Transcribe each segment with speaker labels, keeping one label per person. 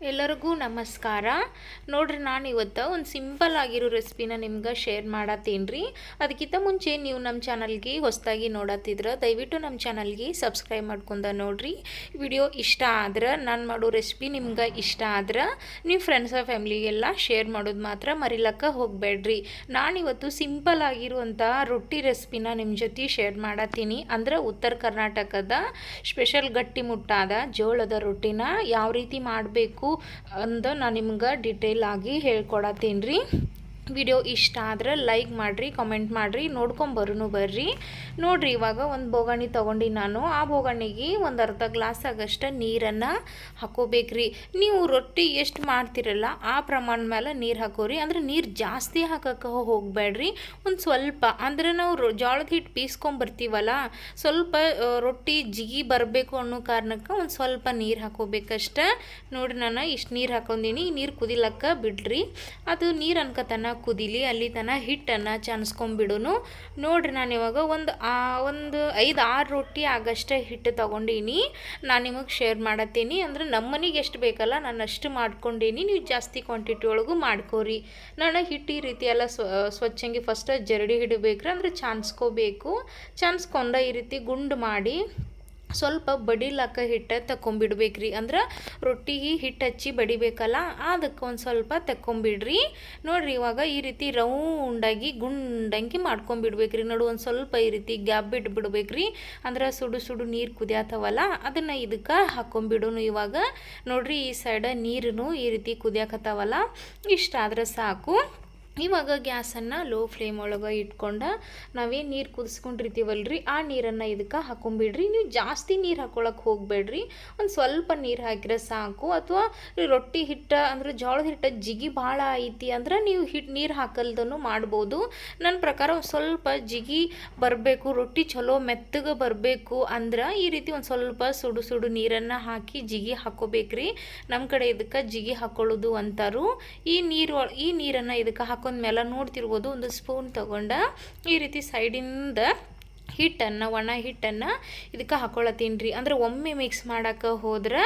Speaker 1: ಎಲ್ಲರಿಗೂ ನಮಸ್ಕಾರ. ನೋಡ್ರಿ, ನಾನು ಇವತ್ತು ಒಂದು ಸಿಂಪಲ್ ಆಗಿರೋ ರೆಸಿಪಿನ ನಿಮ್ಗೆ ಶೇರ್ ಮಾಡತ್ತೀನಿ ರೀ. ಅದಕ್ಕಿಂತ ಮುಂಚೆ ನೀವು ನಮ್ಮ ಚಾನಲ್ಗೆ ಹೊಸದಾಗಿ ನೋಡತ್ತಿದ್ರೆ ದಯವಿಟ್ಟು ನಮ್ಮ ಚಾನಲ್ಗೆ ಸಬ್ಸ್ಕ್ರೈಬ್ ಮಾಡ್ಕೊಂಡ ನೋಡ್ರಿ. ವಿಡಿಯೋ ಇಷ್ಟ ಆದ್ರೆ, ನಾನು ಮಾಡೋ ರೆಸಿಪಿ ನಿಮ್ಗೆ ಇಷ್ಟ ಆದ್ರೆ ನೀವು ಫ್ರೆಂಡ್ಸ್ ಫ್ಯಾಮ್ಲಿಗೆಲ್ಲ ಶೇರ್ ಮಾಡೋದು ಮಾತ್ರ ಮರಿಲಕ್ಕ ಹೋಗಬೇಡ್ರಿ. ನಾನಿವತ್ತು ಸಿಂಪಲ್ ಆಗಿರುವಂಥ ರೊಟ್ಟಿ ರೆಸಿಪಿನ ನಿಮ್ಮ ಜೊತೆ ಶೇರ್ ಮಾಡತ್ತೀನಿ. ಅಂದ್ರೆ ಉತ್ತರ ಕರ್ನಾಟಕದ ಸ್ಪೆಷಲ್ ಗಟ್ಟಿ ಮುಟ್ಟಾದ ಜೋಳದ ರೊಟ್ಟಿನ ಯಾವ ರೀತಿ ಮಾಡಬೇಕು ಅಂದ ನಾನು ನಿಮ್ಗೆ ಡೀಟೇಲ್ ಆಗಿ ಹೇಳ್ಕೊಡತ್ತೀನಿ ರೀ. ವಿಡಿಯೋ ಇಷ್ಟ ಆದ್ರೆ ಲೈಕ್ ಮಾಡಿರಿ, ಕಮೆಂಟ್ ಮಾಡಿರಿ, ನೋಡ್ಕೊಂಬರೂ ಬರ್ರಿ. ನೋಡಿರಿ, ಇವಾಗ ಒಂದು ಬೋಗಣಿ ತೊಗೊಂಡು ನಾನು ಆ ಬೋಗಣಿಗೆ ಒಂದು ಅರ್ಧ ಗ್ಲಾಸ್ ಆಗಷ್ಟು ನೀರನ್ನು ಹಾಕೋಬೇಕ್ರಿ. ನೀವು ರೊಟ್ಟಿ ಎಷ್ಟು ಮಾಡ್ತಿರಲ್ಲ ಆ ಪ್ರಮಾಣ ಮೇಲೆ ನೀರು ಹಾಕೋರಿ. ಅಂದ್ರೆ ನೀರು ಜಾಸ್ತಿ ಹಾಕೋಕೆ ಹೋಗಬೇಡ್ರಿ. ಒಂದು ಸ್ವಲ್ಪ ಅಂದ್ರೆ ನಾವು ಜೋಳದ ಹಿಟ್ಟು ಬೀಸ್ಕೊಂಬರ್ತೀವಲ್ಲ, ಸ್ವಲ್ಪ ರೊಟ್ಟಿ ಜಿಗಿ ಬರಬೇಕು ಅನ್ನೋ ಕಾರಣಕ್ಕೆ ಒಂದು ಸ್ವಲ್ಪ ನೀರು ಹಾಕೋಬೇಕಷ್ಟೆ. ನೋಡಿ, ನಾನು ಇಷ್ಟು ನೀರು ಹಾಕೊಂಡೀನಿ. ನೀರು ಕುದಿಲಕ್ಕ ಬಿಡ್ರಿ. ಅದು ನೀರು ಅನ್ಕತನ ಕುದಿಲಿ, ಅಲ್ಲಿ ತನಕ ಹಿಟ್ಟನ್ನು ಚಾನ್ಸ್ಕೊಂಬಿಡೋನು. ನೋಡ್ರಿ, ನಾನು ಇವಾಗ ಒಂದು 5-6 ರೊಟ್ಟಿ ಆಗಷ್ಟೇ ಹಿಟ್ಟು ತೊಗೊಂಡೀನಿ. ನಾನು ನಿಮಗೆ ಶೇರ್ ಮಾಡತ್ತೀನಿ. ಅಂದ್ರೆ ನಮ್ಮ ಮನೆಗೆ ಎಷ್ಟು ಬೇಕಲ್ಲ ನಾನು ಅಷ್ಟು ಮಾಡ್ಕೊಂಡೀನಿ. ನೀವು ಜಾಸ್ತಿ ಕ್ವಾಂಟಿಟಿ ಒಳಗೂ ಮಾಡ್ಕೋರಿ. ನಾನು ಹಿಟ್ಟು ಈ ರೀತಿ ಎಲ್ಲ ಸ್ವಚ್ಛಂಗೆ ಫಸ್ಟ್ ಜರಡಿ ಹಿಡಬೇಕ್ರಿ. ಅಂದ್ರೆ ಚಾನ್ಸ್ಕೋಬೇಕು. ಚಾನ್ಸ್ಕೊಂಡ ಈ ರೀತಿ ಗುಂಡು ಮಾಡಿ ಸ್ವಲ್ಪ ಬಡಿಲಕ್ಕ ಹಿಟ್ಟು ತಗೊಂಬಿಡ್ಬೇಕ್ರಿ. ಅಂದ್ರೆ ರೊಟ್ಟಿಗೆ ಹಿಟ್ಟು ಹಚ್ಚಿ ಬಡಿಬೇಕಲ್ಲ, ಅದಕ್ಕೆ ಒಂದು ಸ್ವಲ್ಪ ತಗೊಂಬಿಡ್ರಿ. ನೋಡಿರಿ, ಇವಾಗ ಈ ರೀತಿ ರೌಂಡಾಗಿ ಗುಂಡಂಗಿ ಮಾಡ್ಕೊಂಬಿಡ್ಬೇಕ್ರಿ. ನೋಡು, ಒಂದು ಸ್ವಲ್ಪ ಈ ರೀತಿ ಗ್ಯಾಪ್ ಬಿಟ್ಬಿಡ್ಬೇಕ್ರಿ. ಅಂದ್ರೆ ಸುಡು ಸುಡು ನೀರು ಕುದಿಯತ್ತವಲ್ಲ, ಅದನ್ನು ಇದಕ್ಕೆ ಹಾಕೊಂಬಿಡೋನು. ಇವಾಗ ನೋಡ್ರಿ, ಈ ಸೈಡ ನೀರು ಈ ರೀತಿ ಕುದಿಯಾಕತ್ತವಲ್ಲ, ಇಷ್ಟ ಆದ್ರೆ ಸಾಕು. ಇವಾಗ ಗ್ಯಾಸನ್ನು ಲೋ ಫ್ಲೇಮ್ ಒಳಗೆ ಇಟ್ಕೊಂಡು ನಾವೇನು ನೀರು ಕುದಿಸ್ಕೊಂಡಿರ್ತೀವಲ್ರಿ ಆ ನೀರನ್ನು ಇದಕ್ಕೆ ಹಾಕೊಂಬಿಡ್ರಿ. ನೀವು ಜಾಸ್ತಿ ನೀರು ಹಾಕೊಳಕ್ಕೆ ಹೋಗಬೇಡ್ರಿ. ಒಂದು ಸ್ವಲ್ಪ ನೀರು ಹಾಕಿದ್ರೆ ಸಾಕು. ಅಥವಾ ರೊಟ್ಟಿ ಹಿಟ್ಟು ಅಂದ್ರೆ ಜೋಳದ ಹಿಟ್ಟು ಜಿಗಿ ಭಾಳ ಐತಿ ಅಂದ್ರೆ ನೀವು ನೀರು ಹಾಕಲ್ದೂ ಮಾಡ್ಬೋದು. ನನ್ನ ಪ್ರಕಾರ ಒಂದು ಸ್ವಲ್ಪ ಜಿಗಿ ಬರಬೇಕು, ರೊಟ್ಟಿ ಚಲೋ ಮೆತ್ತಗೆ ಬರಬೇಕು ಅಂದ್ರೆ ಈ ರೀತಿ ಒಂದು ಸ್ವಲ್ಪ ಸುಡು ಸುಡು ನೀರನ್ನು ಹಾಕಿ ಜಿಗಿ ಹಾಕೋಬೇಕ್ರಿ. ನಮ್ಮ ಕಡೆ ಇದಕ್ಕೆ ಜಿಗಿ ಹಾಕೊಳ್ಳೋದು ಅಂತಾರು. ಈ ನೀರನ್ನು ಇದಕ್ಕೆ ಹಾಕೊಂಡ್ಮೇಲೆ ನೋಡ್ತಿರ್ಬೋದು, ಒಂದು ಸ್ಪೂನ್ ತಗೊಂಡ ಈ ರೀತಿ ಸೈಡಿಂದ ಹಿಟ್ಟನ್ನು, ಒಣ ಹಿಟ್ಟನ್ನು ಇದಕ್ಕೆ ಹಾಕೊಳತ್ತೀನಿ ರೀ. ಅಂದ್ರೆ ಒಮ್ಮೆ ಮಿಕ್ಸ್ ಮಾಡೋಕ್ಕೆ ಹೋದ್ರೆ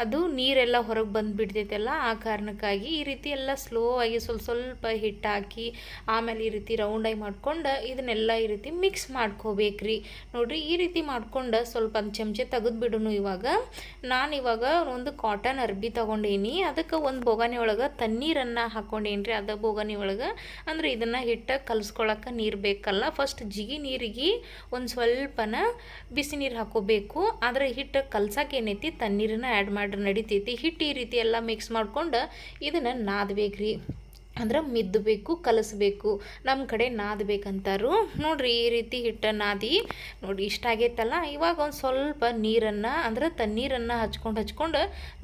Speaker 1: ಅದು ನೀರೆಲ್ಲ ಹೊರಗೆ ಬಂದುಬಿಡ್ತೈತಲ್ಲ, ಆ ಕಾರಣಕ್ಕಾಗಿ ಈ ರೀತಿ ಎಲ್ಲ ಸ್ಲೋ ಆಗಿ ಸ್ವಲ್ಪ ಹಿಟ್ಟು ಹಾಕಿ ಆಮೇಲೆ ಈ ರೀತಿ ರೌಂಡಾಗಿ ಮಾಡ್ಕೊಂಡು ಇದನ್ನೆಲ್ಲ ಈ ರೀತಿ ಮಿಕ್ಸ್ ಮಾಡ್ಕೋಬೇಕ್ರಿ. ನೋಡಿರಿ, ಈ ರೀತಿ ಮಾಡ್ಕೊಂಡು ಸ್ವಲ್ಪ ಒಂದು ಚಮಚೆ ತೆಗೆದುಬಿಡೋನು. ಇವಾಗ ಒಂದು ಕಾಟನ್ ಅರ್ಬಿ ತೊಗೊಂಡೇನಿ. ಅದಕ್ಕೆ ಒಂದು ಬೋಗಣಿ ಒಳಗೆ ತಣ್ಣೀರನ್ನು ಹಾಕ್ಕೊಂಡೇನಿ ರೀ. ಅದ ಬೋಗಣಿ ಒಳಗೆ ಅಂದ್ರೆ ಇದನ್ನು ಹಿಟ್ಟು ಕಲಿಸ್ಕೊಳಕ್ಕೆ ನೀರು ಬೇಕಲ್ಲ, ಫಸ್ಟ್ ಜಿಗಿ ನೀರಿಗೆ ಒಂದು ಸ್ವಲ್ಪನ ಬಿಸಿ ನೀರು ಹಾಕೋಬೇಕು. ಆದರೆ ಹಿಟ್ಟು ಕಲ್ಸಕ್ಕೆ ಏನೈತಿ ತಣ್ಣೀರನ್ನ ಆ್ಯಡ್ ಮಾಡಿ ನಡಿತೈತಿ. ಹಿಟ್ಟು ಈ ರೀತಿ ಎಲ್ಲ ಮಿಕ್ಸ್ ಮಾಡ್ಕೊಂಡು ಇದನ್ನು ನಾದಬೇಕ್ರಿ. ಅಂದ್ರೆ ಮಿದ್ದಬೇಕು, ಕಲಿಸ್ಬೇಕು. ನಮ್ಮ ಕಡೆ ನಾದಬೇಕಂತಾರು. ನೋಡ್ರಿ, ಈ ರೀತಿ ಹಿಟ್ಟು ನಾದಿ ನೋಡಿ ಇಷ್ಟ ಆಗೈತಲ್ಲ. ಇವಾಗ ಒಂದು ಸ್ವಲ್ಪ ನೀರನ್ನು ಅಂದ್ರೆ ತಣ್ಣೀರನ್ನು ಹಚ್ಕೊಂಡು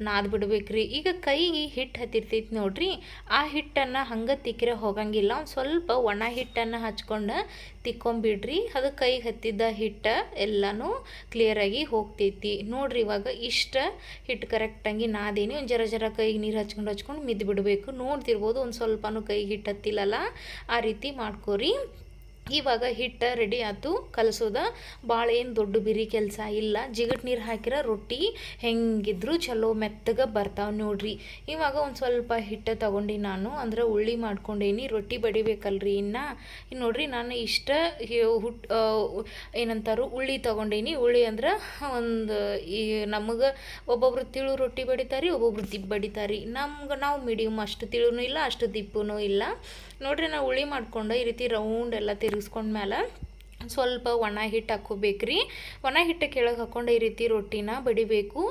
Speaker 1: ನಾದ್ಬಿಡ್ಬೇಕ್ರಿ. ಈಗ ಕೈಗೆ ಹಿಟ್ಟು ಹತ್ತಿರ್ತೈತಿ ನೋಡ್ರಿ, ಆ ಹಿಟ್ಟನ್ನು ಹಂಗೆ ತಿಕ್ಕಿರೆ ಹೋಗಂಗಿಲ್ಲ. ಒಂದು ಸ್ವಲ್ಪ ಒಣ ಹಿಟ್ಟನ್ನು ಹಚ್ಕೊಂಡು ತಿಕ್ಕೊಂಬಿಡ್ರಿ. ಅದು ಕೈಗೆ ಹತ್ತಿದ್ದ ಹಿಟ್ಟು ಎಲ್ಲನೂ ಕ್ಲಿಯರಾಗಿ ಹೋಗ್ತೈತಿ. ನೋಡ್ರಿ, ಇವಾಗ ಇಷ್ಟ ಹಿಟ್ಟು ಕರೆಕ್ಟಾಗಿ ನಾದೇನಿ. ಒಂದು ಜರ ಕೈಗೆ ನೀರು ಹಚ್ಕೊಂಡು ಮಿದ್ದು ಬಿಡಬೇಕು. ನೋಡ್ತಿರ್ಬೋದು, ಒಂದು ಸ್ವಲ್ಪನೂ ಕೈಗೆ ಹಿಟ್ಟು ಹತ್ತಿಲ್ಲಲ್ಲ, ಆ ರೀತಿ ಮಾಡ್ಕೋರಿ. ಇವಾಗ ಹಿಟ್ಟು ರೆಡಿ ಆಯ್ತು. ಕಲಸೋದ ಭಾಳ ಏನು ದೊಡ್ಡ ಬಿರಿ ಕೆಲಸ ಇಲ್ಲ. ಜಿಗಟ್ ನೀರು ಹಾಕಿರ ರೊಟ್ಟಿ ಹೆಂಗಿದ್ರು ಚಲೋ ಮೆತ್ತಗೆ ಬರ್ತಾವೆ ನೋಡ್ರಿ. ಇವಾಗ ಒಂದು ಸ್ವಲ್ಪ ಹಿಟ್ಟು ತೊಗೊಂಡು ನಾನು ಅಂದ್ರೆ ಉಳ್ಳಿ ಮಾಡ್ಕೊಂಡೇನಿ. ರೊಟ್ಟಿ ಬಡಿಬೇಕಲ್ರಿ. ಇನ್ನು ನೋಡ್ರಿ, ನಾನು ಏನಂತಾರು ಉಳ್ಳಿ ತೊಗೊಂಡೇನಿ. ಉಳ್ಳಿ ಅಂದ್ರೆ ಒಂದು ಈ ನಮಗೆ ಒಬ್ಬೊಬ್ರು ತಿಳು ರೊಟ್ಟಿ ಬಡಿತಾರೆ, ಒಬ್ಬೊಬ್ರು ದಿಪ್ಪು ಬಡಿತಾರೆ. ನಾವು ಮೀಡಿಯಮ್, ಅಷ್ಟು ತಿಳುನೂ ಇಲ್ಲ ಅಷ್ಟು ದಿಪ್ಪೂ ಇಲ್ಲ. ನೋಡ್ರಿ, ನಾವು ಉಳ್ಳಿ ಮಾಡ್ಕೊಂಡು ಈ ರೀತಿ ರೌಂಡ್ ಎಲ್ಲ ತಿರುಗಿಸ್ಕೊಂಡ್ಮೇಲೆ ಸ್ವಲ್ಪ ಒಣ ಹಿಟ್ಟು ಹಾಕ್ಕೋಬೇಕ್ರಿ. ಒಣ ಹಿಟ್ಟು ಕೆಳಗೆ ಹಾಕ್ಕೊಂಡು ಈ ರೀತಿ ರೊಟ್ಟಿನ ಬಡಿಬೇಕು.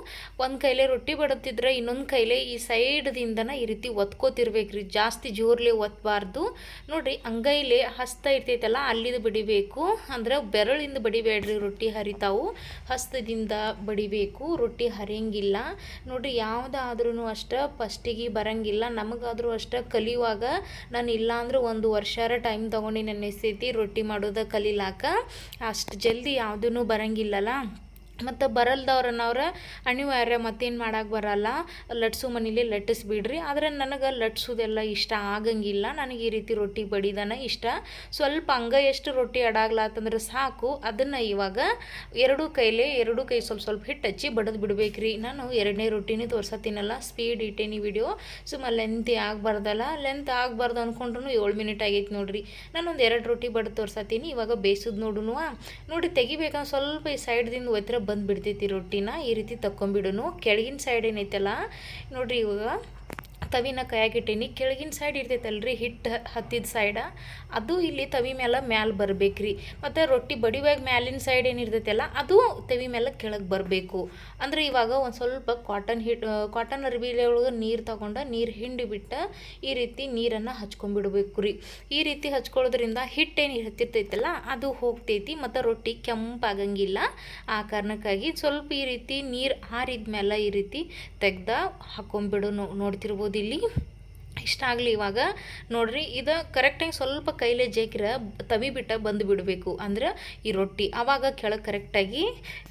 Speaker 1: ಒಂದು ಕೈಲೇ ರೊಟ್ಟಿ ಬಡುತ್ತಿದ್ರೆ ಇನ್ನೊಂದು ಕೈಲೇ ಈ ಸೈಡ್ದಿಂದನ ಈ ರೀತಿ ಒತ್ಕೋತಿರ್ಬೇಕ್ರಿ. ಜಾಸ್ತಿ ಜೋರ್ಲೆ ಒತ್ತಬಾರ್ದು. ನೋಡಿರಿ, ಅಂಗೈಲೇ ಹಸ್ತ ಇರ್ತೈತಲ್ಲ ಅಲ್ಲಿದು ಬಡಿಬೇಕು. ಅಂದ್ರೆ ಬೆರಳಿಂದ ಬಡಿಬೇಡ್ರಿ, ರೊಟ್ಟಿ ಹರಿತಾವು. ಹಸ್ತದಿಂದ ಬಡಿಬೇಕು, ರೊಟ್ಟಿ ಹರಿಯಂಗಿಲ್ಲ. ನೋಡಿರಿ, ಯಾವುದಾದ್ರೂ ಅಷ್ಟೇ ಫಸ್ಟಿಗೆ ಬರಂಗಿಲ್ಲ. ನಮಗಾದರೂ ಅಷ್ಟೇ ಕಲಿಯುವಾಗ ನಾನು ಇಲ್ಲಾಂದ್ರೆ 1 ವರ್ಷ ಟೈಮ್ ತೊಗೊಂಡು ನೆನೆಸ್ತೈತಿ ರೊಟ್ಟಿ ಮಾಡೋದು ಕಲೀಲಾಕ. ಅಷ್ಟು ಜಲ್ದಿ ಯಾವುದೂ ಬರಂಗಿಲ್ಲಲ್ಲ. ಮತ್ತು ಬರಲ್ದವ್ರನ್ನವ್ರ ಅನಿವಾರ್ಯ ಮತ್ತೇನು ಮಾಡೋಕೆ ಬರಲ್ಲ, ಲಟ್ಸು ಮನೇಲಿ ಲಟ್ಟಿಸ್ಬಿಡ್ರಿ. ಆದರೆ ನನಗೆ ಲಟ್ಸೋದೆಲ್ಲ ಇಷ್ಟ ಆಗಂಗಿಲ್ಲ, ನನಗೆ ಈ ರೀತಿ ರೊಟ್ಟಿ ಬಡಿದನ ಇಷ್ಟ. ಸ್ವಲ್ಪ ಎಷ್ಟು ರೊಟ್ಟಿ ಅಡಾಗ್ಲಾತಂದ್ರೆ ಸಾಕು. ಅದನ್ನು ಇವಾಗ ಎರಡು ಕೈ ಸ್ವಲ್ಪ ಸ್ವಲ್ಪ ಹಿಟ್ಟು ಹಚ್ಚಿ ಬಡಿದು ಬಿಡ್ಬೇಕ್ರಿ. ನಾನು ಎರಡನೇ ರೊಟ್ಟಿನೇ ತೋರ್ಸತ್ತೀನಲ್ಲ, ಸ್ಪೀಡ್ ಇಟ್ಟೇನಿ ವಿಡಿಯೋ, ಸುಮ್ಮ ಲೆಂತಿ ಆಗಬಾರ್ದಲ್ಲ. ಲೆಂತ್ ಆಗಬಾರ್ದು ಅಂದ್ಕೊಂಡ್ರು 7 ಮಿನಿಟ್ ಆಗೈತೆ ನೋಡ್ರಿ. ನಾನೊಂದು 2 ರೊಟ್ಟಿ ಬಡಿದು ತೋರ್ಸತ್ತೀನಿ. ಇವಾಗ ಬೇಯಿಸೋದು ನೋಡಿ ತೆಗಿಬೇಕಂದ್ರೆ ಸ್ವಲ್ಪ ಈ ಸೈಡ್ದಿಂದ ಒತ್ತರ ಬಂದುಬಿಡ್ತೈತಿ ರೊಟ್ಟಿನ. ಈ ರೀತಿ ತಕ್ಕೊಂಬಿಡೋನು. ಕೆಳಗಿನ ಸೈಡ್ ಏನೈತಲ್ಲ ನೋಡ್ರಿ, ಇವಾಗ ತವಿನ ಕೈಯಾಗಿಟ್ಟೀನಿ. ಕೆಳಗಿನ ಸೈಡ್ ಇರ್ತೈತಲ್ರಿ ಹಿಟ್ಟು ಹತ್ತಿದ ಸೈಡ, ಅದು ಇಲ್ಲಿ ತವಿ ಮ್ಯಾಲೆ ಬರ್ಬೇಕ್ರಿ. ಮತ್ತು ರೊಟ್ಟಿ ಬಡಿವಾಗ ಮ್ಯಾಲಿನ ಸೈಡ್ ಏನಿರ್ತೈತಲ್ಲ ಅದು ತವಿ ಮೇಲೆ ಕೆಳಗೆ ಬರಬೇಕು. ಅಂದರೆ ಇವಾಗ ಒಂದು ಸ್ವಲ್ಪ ಕಾಟನ್ ಅರ್ಬಿಲೆ ಒಳಗೆ ನೀರು ತಗೊಂಡು ನೀರು ಹಿಂಡಿಬಿಟ್ಟು ಈ ರೀತಿ ನೀರನ್ನು ಹಚ್ಕೊಂಡ್ಬಿಡ್ಬೇಕು ರೀ. ಈ ರೀತಿ ಹಚ್ಕೊಳ್ಳೋದ್ರಿಂದ ಹಿಟ್ಟೇನು ಹತ್ತಿರ್ತೈತಲ್ಲ ಅದು ಹೋಗ್ತೈತಿ ಮತ್ತು ರೊಟ್ಟಿ ಕೆಂಪಾಗಂಗಿಲ್ಲ. ಆ ಕಾರಣಕ್ಕಾಗಿ ಸ್ವಲ್ಪ ಈ ರೀತಿ ನೀರು ಆರಿದ್ಮೇಲೆ ಈ ರೀತಿ ತೆಗ್ದ ಹಾಕೊಂಡ್ಬಿಡು. ನೋಡ್ತಿರ್ಬೋದು ಇಲ್ಲಿ ಇಷ್ಟ ಆಗಲಿ. ಇವಾಗ ನೋಡ್ರಿ, ಇದು ಕರೆಕ್ಟಾಗಿ ಸ್ವಲ್ಪ ಕೈಲೇ ಜೇಕಿರ ತವಿ ಬಿಟ್ಟು ಬಂದು ಬಿಡಬೇಕು. ಅಂದ್ರೆ ಈ ರೊಟ್ಟಿ ಆವಾಗ ಕೆಳಗೆ ಕರೆಕ್ಟಾಗಿ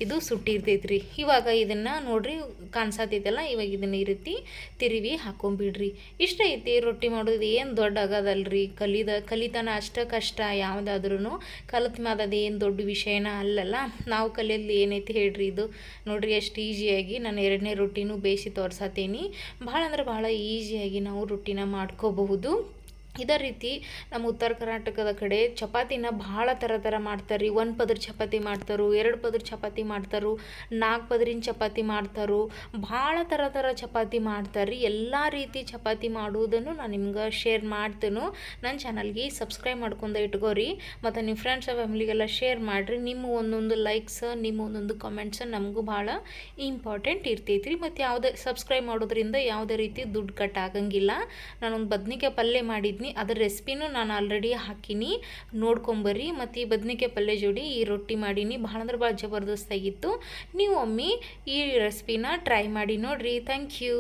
Speaker 1: ಇದು ಸುಟ್ಟಿರ್ತೈತ್ರಿ. ಇವಾಗ ಇದನ್ನು ನೋಡ್ರಿ ಕಾಣಿಸತೈತಲ್ಲ, ಇವಾಗ ಇದನ್ನು ಈ ರೀತಿ ತಿರುವಿ ಹಾಕೊಂಬಿಡ್ರಿ. ಇಷ್ಟ ಐತಿ ರೊಟ್ಟಿ ಮಾಡೋದು, ಏನು ದೊಡ್ಡ ಆಗೋದಲ್ರಿ. ಕಲಿತನ ಅಷ್ಟ ಕಷ್ಟ. ಯಾವುದಾದ್ರೂ ಕಲಿತ ಮ್ಯಾದ ಅದು ಏನು ದೊಡ್ಡ ವಿಷಯನ ಅಲ್ಲಲ್ಲ. ನಾವು ಕಲಿಯೋದು ಏನೈತಿ ಹೇಳ್ರಿ. ಇದು ನೋಡ್ರಿ ಎಷ್ಟು ಈಸಿಯಾಗಿ ನಾನು 2ನೇ ರೊಟ್ಟಿನೂ ಬೇಯಿಸಿ ತೋರ್ಸತ್ತೀನಿ. ಭಾಳ ಅಂದ್ರೆ ಭಾಳ ಈಸಿಯಾಗಿ ನಾವು ರೊಟ್ಟಿನ ಮಾಡ್ಕೋಬಹುದು. ಇದೇ ರೀತಿ ನಮ್ಮ ಉತ್ತರ ಕರ್ನಾಟಕದ ಕಡೆ ಚಪಾತಿನ ಭಾಳ ಥರ ಮಾಡ್ತಾರೆ ರೀ. 1 ಪದರ ಚಪಾತಿ ಮಾಡ್ತಾರೆ, 2 ಪದರ ಚಪಾತಿ ಮಾಡ್ತಾರೆ, 4 ಪದರಿನ ಚಪಾತಿ ಮಾಡ್ತಾರೆ, ಭಾಳ ಥರ ಚಪಾತಿ ಮಾಡ್ತಾರೆ ರೀ. ಎಲ್ಲ ರೀತಿ ಚಪಾತಿ ಮಾಡುವುದನ್ನು ನಾನು ನಿಮ್ಗೆ ಶೇರ್ ಮಾಡ್ತೇನೆ. ನನ್ನ ಚಾನಲ್ಗೆ ಸಬ್ಸ್ಕ್ರೈಬ್ ಮಾಡ್ಕೊಂಡು ಇಟ್ಕೋರಿ. ಮತ್ತು ನಿಮ್ಮ ಫ್ರೆಂಡ್ಸ್ ಫ್ಯಾಮಿಲಿಗೆಲ್ಲ ಶೇರ್ ಮಾಡಿರಿ. ನಿಮ್ಮ ಒಂದೊಂದು ಲೈಕ್ಸ್, ನಿಮ್ಮ ಒಂದೊಂದು ಕಮೆಂಟ್ಸ್ ನಮಗೂ ಭಾಳ ಇಂಪಾರ್ಟೆಂಟ್ ಇರ್ತೈತಿ ರೀ. ಮತ್ತು ಯಾವುದೇ ಸಬ್ಸ್ಕ್ರೈಬ್ ಮಾಡೋದ್ರಿಂದ ಯಾವುದೇ ರೀತಿ ದುಡ್ಡು ಕಟ್ ಆಗಂಗಿಲ್ಲ. ನಾನೊಂದು ಬದ್ನಿಕಾಯಿ ಪಲ್ಯ ಮಾಡಿದ್ನಿ, ಅದರ ರೆಸಿಪಿನೂ ನಾನು ಆಲ್ರೆಡಿ ಹಾಕಿನಿ, ನೋಡ್ಕೊಂಬರ್ರಿ. ಮತ್ತು ಈ ಬದ್ನಿಕಾಯಿ ಪಲ್ಯ ಜೋಡಿ ಈ ರೊಟ್ಟಿ ಮಾಡೀನಿ. ಭಾಳ ಅಂದ್ರೆ ಭಾಳ ಜಬರ್ದಸ್ತಾಗಿತ್ತು. ನೀವು ಒಮ್ಮೆ ಈ ರೆಸಿಪಿನ ಟ್ರೈ ಮಾಡಿ ನೋಡಿರಿ. Thank you.